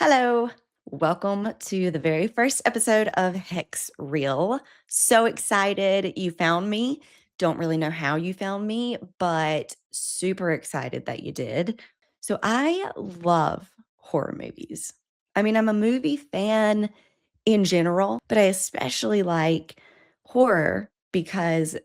Hello. Welcome to the very first episode of Hex Reel. So excited you found me. Don't really know how you found me, but super excited that you did. So I love horror movies. I mean, I'm a movie fan in general, but I especially like horror because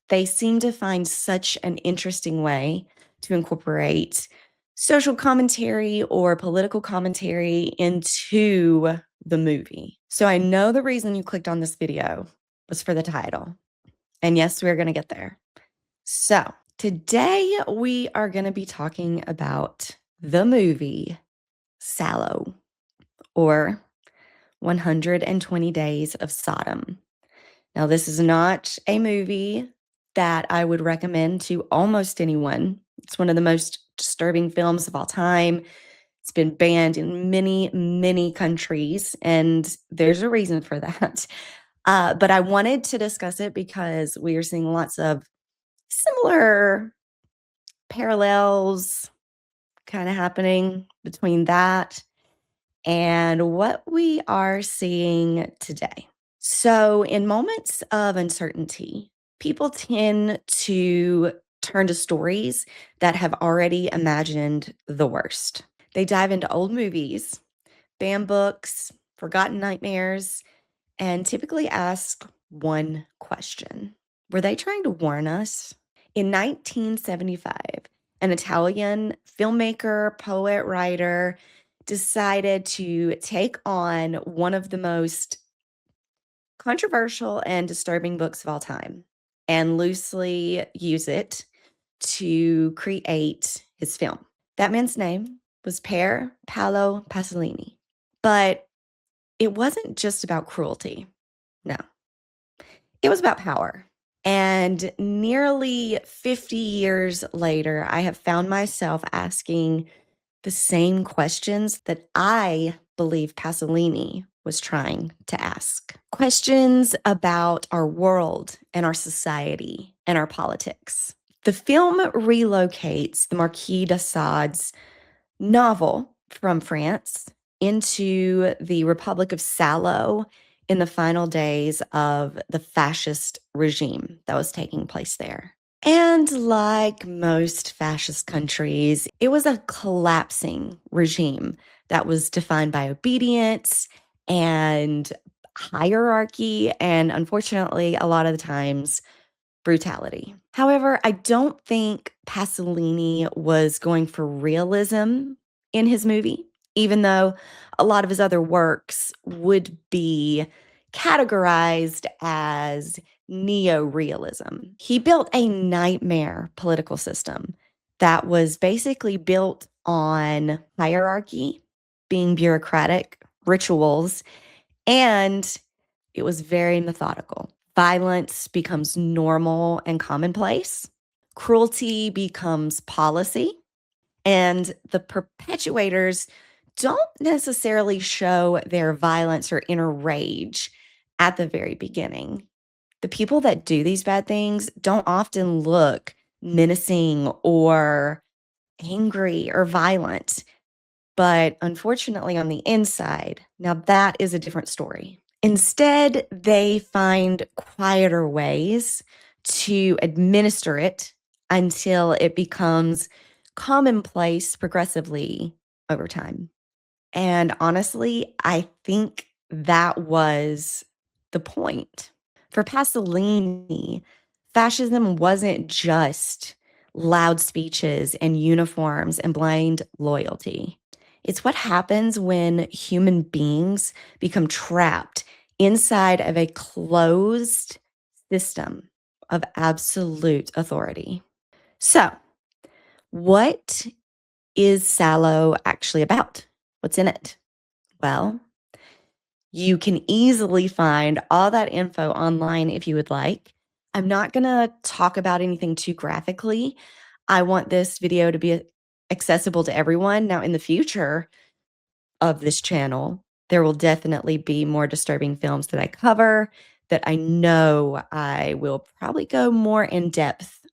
they seem to find such an interesting way to incorporate social commentary or political commentary into the movie. So I know the reason you clicked on this video was for the title. And yes, we're going to get there. So today we are going to be talking about the movie Salò, or 120 Days of Sodom. Now, this is not a movie that I would recommend to almost anyone. It's one of the most disturbing films of all time. It's been banned in many, many countries, and there's a reason for that. But I wanted to discuss it because we are seeing lots of similar parallels kind of happening between that and what we are seeing today. So, in moments of uncertainty, people tend to turn to stories that have already imagined the worst. They dive into old movies, banned books, forgotten nightmares, and typically ask one question: were they trying to warn us? In 1975, an Italian filmmaker, poet, writer decided to take on one of the most controversial and disturbing books of all time and loosely use it to create his film. That man's name was Pier Paolo Pasolini. But it wasn't just about cruelty. No, it was about power. And nearly 50 years later, I have found myself asking the same questions that I believe Pasolini was trying to ask. Questions about our world and our society and our politics. The film relocates the Marquis de Sade's novel from France into the Republic of Salò in the final days of the fascist regime that was taking place there. And like most fascist countries, it was a collapsing regime that was defined by obedience and hierarchy, and unfortunately, a lot of the times, brutality. However, I don't think Pasolini was going for realism in his movie, even though a lot of his other works would be categorized as neo-realism. He built a nightmare political system that was basically built on hierarchy, being bureaucratic, rituals, and it was very methodical. Violence becomes normal and commonplace. Cruelty becomes policy. And the perpetuators don't necessarily show their violence or inner rage at the very beginning. The people that do these bad things don't often look menacing or angry or violent. But unfortunately, on the inside, now that is a different story. Instead, they find quieter ways to administer it until it becomes commonplace progressively over time. And honestly, I think that was the point. For Pasolini, fascism wasn't just loud speeches and uniforms and blind loyalty. It's what happens when human beings become trapped inside of a closed system of absolute authority. So, what is Salò actually about? What's in it? Well, you can easily find all that info online if you would like. I'm not going to talk about anything too graphically. I want this video to be accessible to everyone. Now, in the future of this channel, there will definitely be more disturbing films that I cover that I know I will probably go more in depth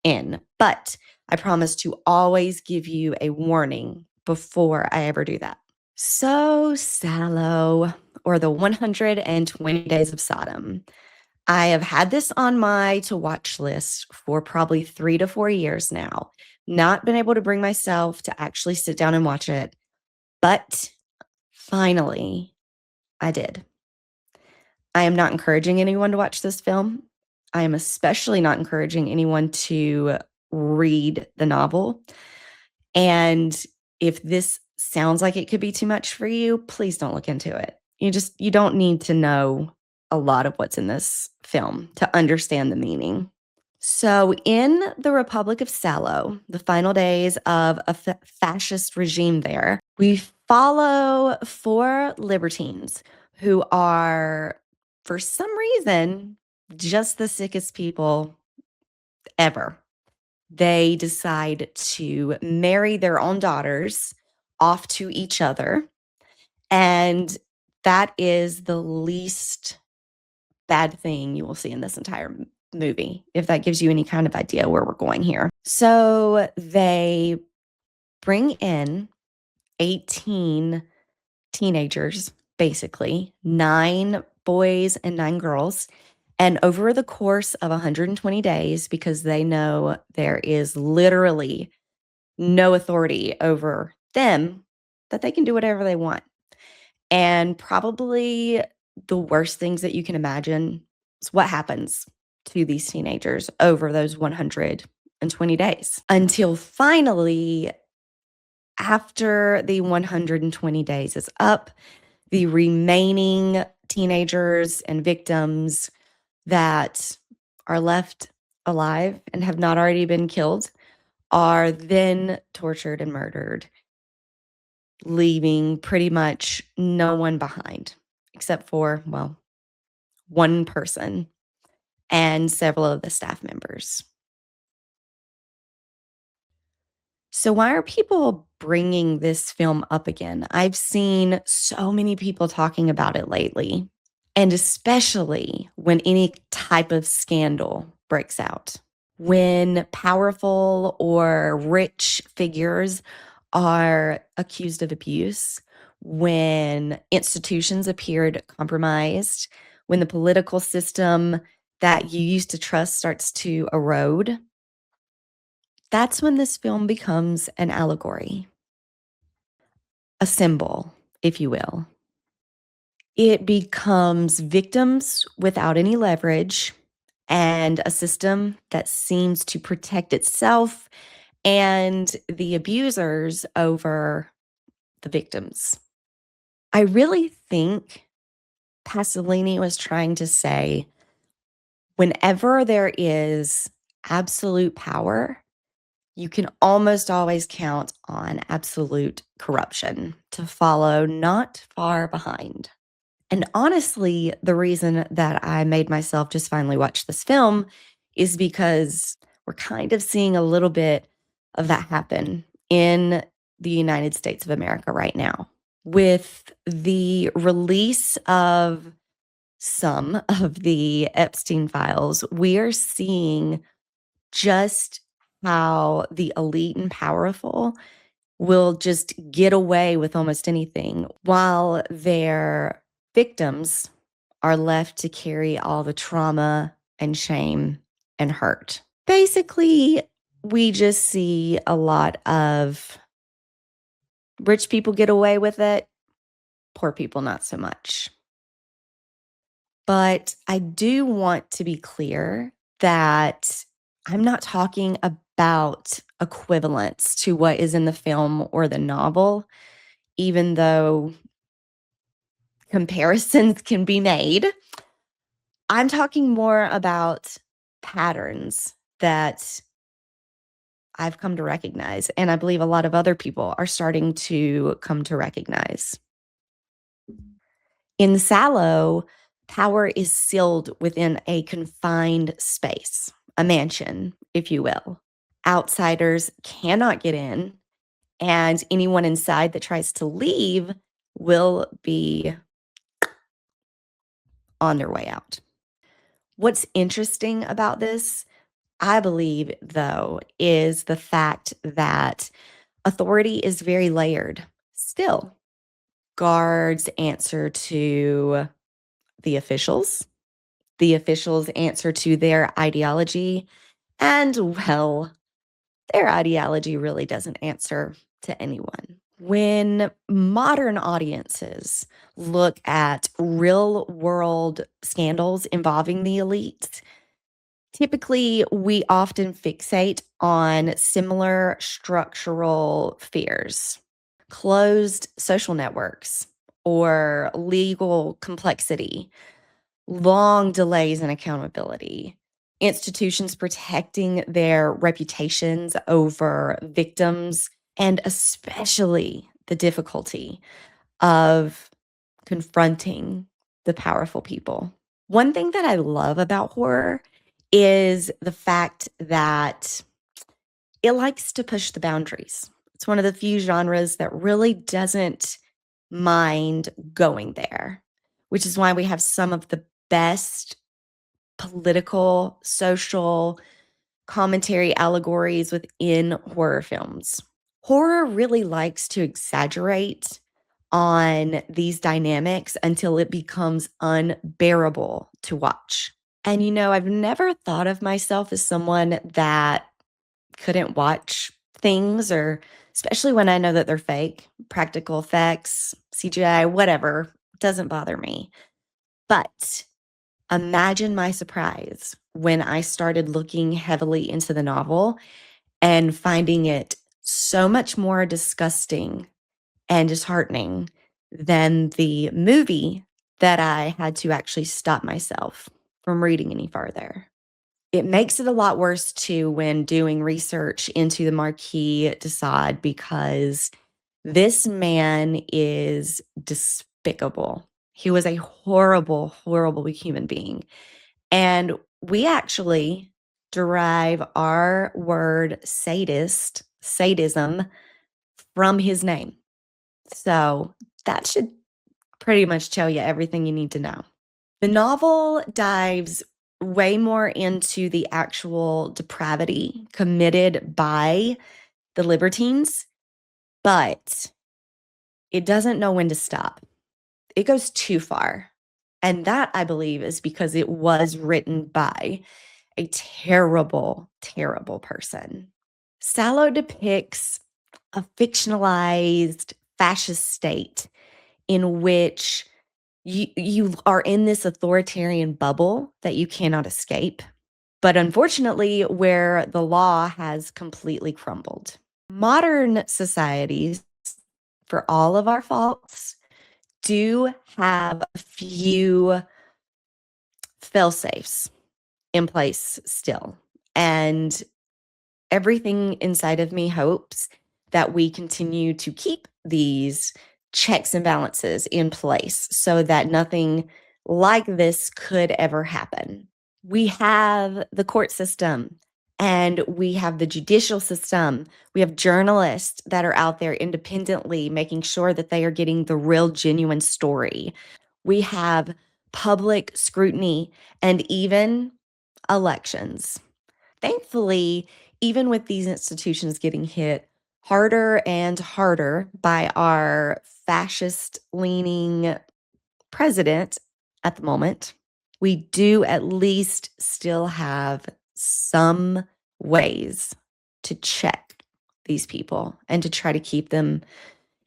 in. But I promise to always give you a warning before I ever do that. So, Saló, or the 120 Days of Sodom. I have had this on my to watch list for probably 3 to 4 years now. Not been able to bring myself to actually sit down and watch it, but finally I did. I am not encouraging anyone to watch this film. I am especially not encouraging anyone to read the novel. And if this sounds like it could be too much for you, please don't look into it. You don't need to know a lot of what's in this film to understand the meaning. So, in the Republic of Salò, the final days of a fascist regime there, we follow four libertines who are, for some reason, just the sickest people ever. They decide to marry their own daughters off to each other. And that is the least bad thing you will see in this entire movie, if that gives you any kind of idea where we're going here. So they bring in 18 teenagers, basically, 9 boys and 9 girls. And over the course of 120 days, because they know there is literally no authority over them, that they can do whatever they want. And probably the worst things that you can imagine is what happens to these teenagers over those 120 days until finally, after the 120 days is up, the remaining teenagers and victims that are left alive and have not already been killed are then tortured and murdered, leaving pretty much no one behind except for, well, one person and several of the staff members. So, why are people bringing this film up again? I've seen so many people talking about it lately, and especially when any type of scandal breaks out. When powerful or rich figures are accused of abuse, when institutions appeared compromised, when the political system that you used to trust starts to erode, that's when this film becomes an allegory, a symbol, if you will. It becomes victims without any leverage and a system that seems to protect itself and the abusers over the victims. I really think Pasolini was trying to say whenever there is absolute power, you can almost always count on absolute corruption to follow not far behind. And honestly, the reason that I made myself just finally watch this film is because we're kind of seeing a little bit of that happen in the United States of America right now. With the release of some of the Epstein files, we are seeing just how the elite and powerful will just get away with almost anything while their victims are left to carry all the trauma and shame and hurt. Basically, we just see a lot of rich people get away with it, poor people not so much. But I do want to be clear that I'm not talking about equivalence to what is in the film or the novel, even though comparisons can be made. I'm talking more about patterns that I've come to recognize, and I believe a lot of other people are starting to come to recognize. In Salò, power is sealed within a confined space, a mansion, if you will. Outsiders cannot get in, and anyone inside that tries to leave will be on their way out. What's interesting about this, I believe, though, is the fact that authority is very layered still. guards answer to the officials. The officials answer to their ideology. And, well, their ideology really doesn't answer to anyone. When modern audiences look at real world scandals involving the elite, typically we often fixate on similar structural fears, closed social networks, or legal complexity, long delays in accountability, institutions protecting their reputations over victims, and especially the difficulty of confronting the powerful people. One thing that I love about horror is the fact that it likes to push the boundaries. It's one of the few genres that really doesn't mind going there, which is why we have some of the best political, social commentary allegories within horror films. Horror really likes to exaggerate on these dynamics until it becomes unbearable to watch. And I've never thought of myself as someone that couldn't watch things, or especially when I know that they're fake, practical effects, CGI, whatever, doesn't bother me. But imagine my surprise when I started looking heavily into the novel and finding it so much more disgusting and disheartening than the movie that I had to actually stop myself from reading any farther. It makes it a lot worse too when doing research into the Marquis de Sade, because this man is despicable. He was a horrible, horrible human being. And we actually derive our word sadism, from his name. So that should pretty much tell you everything you need to know. The novel dives way more into the actual depravity committed by the libertines, but it doesn't know when to stop. It goes too far. And that, I believe, is because it was written by a terrible, terrible person. Salò depicts a fictionalized fascist state in which you are in this authoritarian bubble that you cannot escape, but unfortunately, where the law has completely crumbled. Modern societies, for all of our faults, do have a few fail-safes in place still. And everything inside of me hopes that we continue to keep these checks and balances in place so that nothing like this could ever happen. We have the court system and we have the judicial system. We have journalists that are out there independently making sure that they are getting the real, genuine story. We have public scrutiny and even elections. Thankfully, even with these institutions getting hit harder and harder by our fascist leaning president at the moment, we do at least still have some ways to check these people and to try to keep them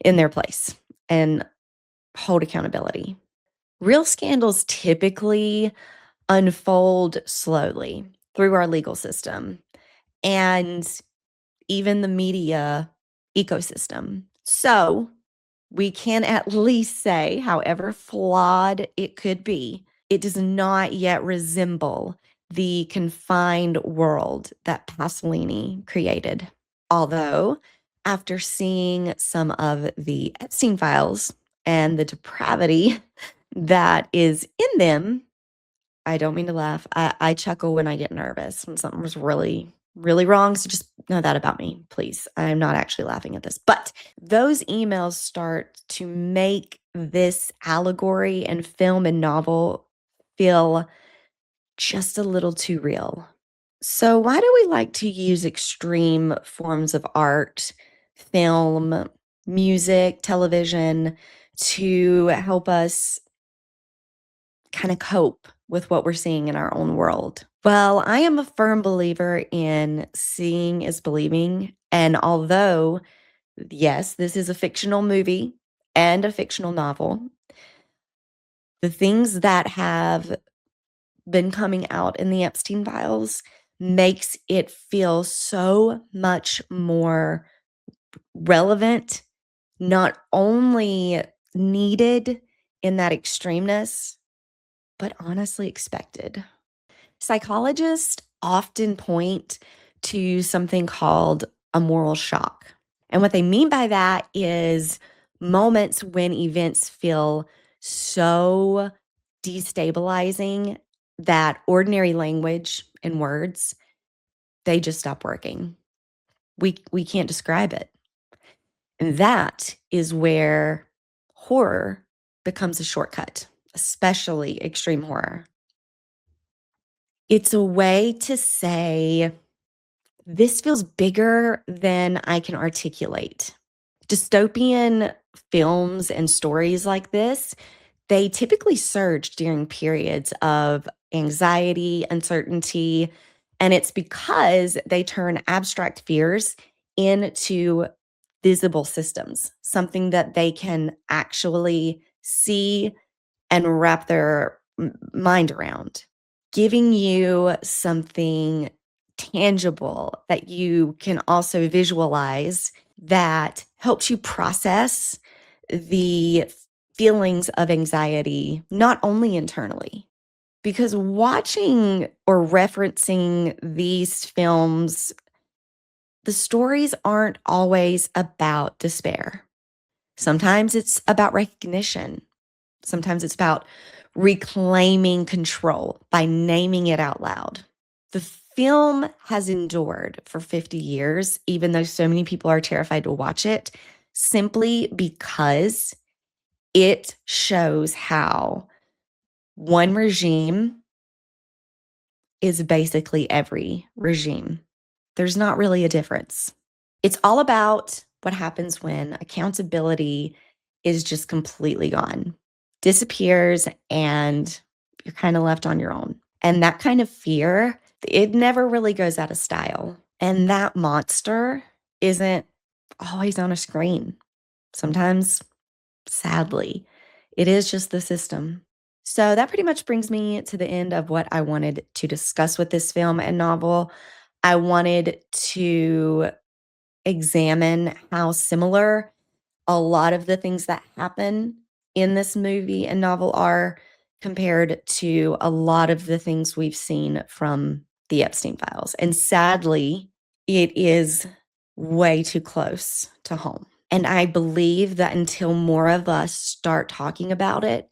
in their place and hold accountability. Real scandals typically unfold slowly through our legal system and even the media ecosystem. So we can at least say, however flawed it could be, it does not yet resemble the confined world that Pasolini created. Although, after seeing some of the Epstein files and the depravity that is in them, I don't mean to laugh. I chuckle when I get nervous, when something was really, really wrong. So just know that about me, please. I'm not actually laughing at this. But those emails start to make this allegory and film and novel feel just a little too real. So, why do we like to use extreme forms of art, film, music, television to help us kind of cope with what we're seeing in our own world? Well, I am a firm believer in seeing is believing. And although, yes, this is a fictional movie and a fictional novel, the things that have been coming out in the Epstein files makes it feel so much more relevant, not only needed in that extremeness, but honestly expected. Psychologists often point to something called a moral shock. And what they mean by that is moments when events feel so destabilizing that ordinary language and words, they just stop working. We can't describe it. And that is where horror becomes a shortcut, especially extreme horror. It's a way to say, this feels bigger than I can articulate. Dystopian films and stories like this, they typically surge during periods of anxiety, uncertainty, and it's because they turn abstract fears into visible systems, something that they can actually see and wrap their mind around, giving you something tangible that you can also visualize that helps you process the feelings of anxiety, not only internally. Because watching or referencing these films, the stories aren't always about despair. Sometimes it's about recognition. Sometimes it's about reclaiming control by naming it out loud. The film has endured for 50 years, even though so many people are terrified to watch it, simply because it shows how one regime is basically every regime. There's not really a difference. It's all about what happens when accountability is just completely gone, disappears, and you're kind of left on your own. And that kind of fear, it never really goes out of style. And that monster isn't always on a screen. Sometimes, sadly, it is just the system. So that pretty much brings me to the end of what I wanted to discuss with this film and novel. I wanted to examine how similar a lot of the things that happen in this movie and novel are compared to a lot of the things we've seen from the Epstein files. And sadly, it is way too close to home. And I believe that until more of us start talking about it,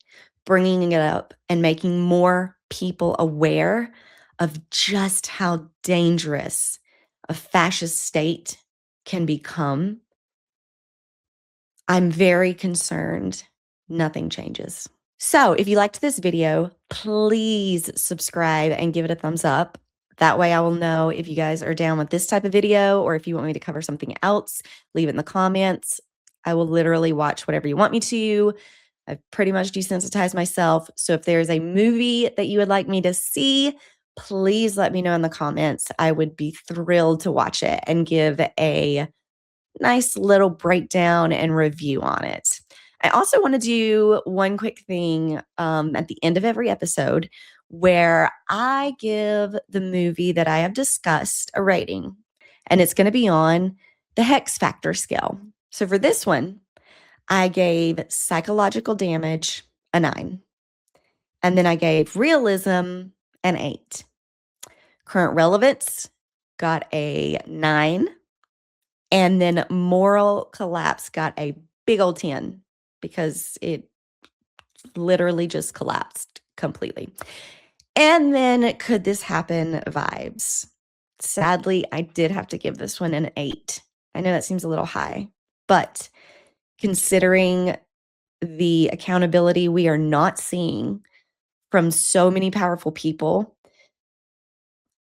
bringing it up, and making more people aware of just how dangerous a fascist state can become, I'm very concerned nothing changes. So if you liked this video, please subscribe and give it a thumbs up. That way I will know if you guys are down with this type of video or if you want me to cover something else, leave it in the comments. I will literally watch whatever you want me to. I've pretty much desensitized myself. So if there's a movie that you would like me to see, please let me know in the comments. I would be thrilled to watch it and give a nice little breakdown and review on it. I also want to do one quick thing at the end of every episode where I give the movie that I have discussed a rating, and it's going to be on the Hex Factor scale. So for this one, I gave psychological damage a 9, and then I gave realism an 8. Current relevance got a 9. And then moral collapse got a big old 10 because it literally just collapsed completely. And then could this happen vibes? Sadly, I did have to give this one an 8. I know that seems a little high, but considering the accountability we are not seeing from so many powerful people,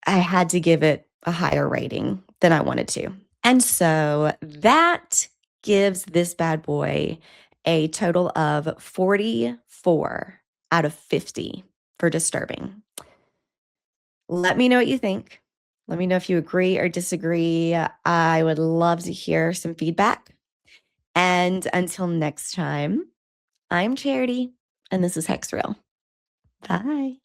I had to give it a higher rating than I wanted to. And so that gives this bad boy a total of 44 out of 50 for disturbing. Let me know what you think. Let me know if you agree or disagree. I would love to hear some feedback. And until next time, I'm Charity, and this is Hex Reel. Bye.